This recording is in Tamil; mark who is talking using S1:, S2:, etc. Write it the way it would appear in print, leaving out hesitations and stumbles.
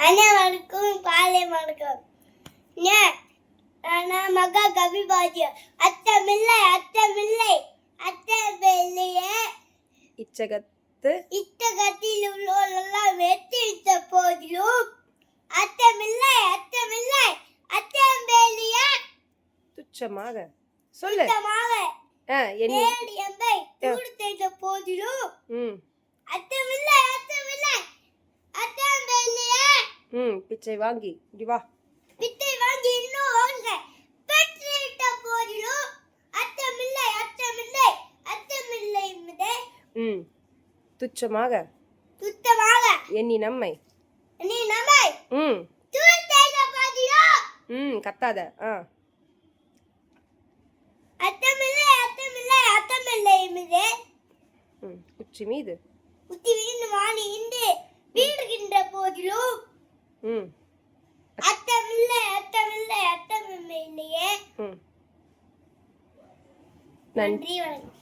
S1: அனைவருக்கும் காலை வணக்கம். நான் மகா கவி பாஜி. அச்சமில்லை அச்சமில்லை அச்சமில்லையே இச்சகத்தில் உள்ளோரெல்லாம் வெற்றித்த போதிலும் அச்சமில்லை அச்சமில்லை அச்சமில்லையே
S2: துச்சமாக சொல்லு.
S1: எம்பை தூர்த்த போதிலும் அச்சமில்லை அச்சமில்லை அச்சமில்லையே
S2: பிச்சை வாங்கி இங்க வா.
S1: பிச்சை வாங்கி இன்னும் வாங்க பெற்றிட்ட போதிலும் அச்சமில்லை அச்சமில்லை அச்சமில்லை மிதே
S2: துச்சமாக எண்ணி நம்மை
S1: தூர்த்த போதிலும்
S2: கத்தாத.
S1: அச்சமில்லை அச்சமில்லை அச்சமில்லை மிதே
S2: உச்சி மீது
S1: வாணி இன்று வீடுகின்ற போதிலும் அச்சமில்லை அச்சமில்லை அச்சமில்லையே.
S2: நன்றி.
S1: வணக்கம்.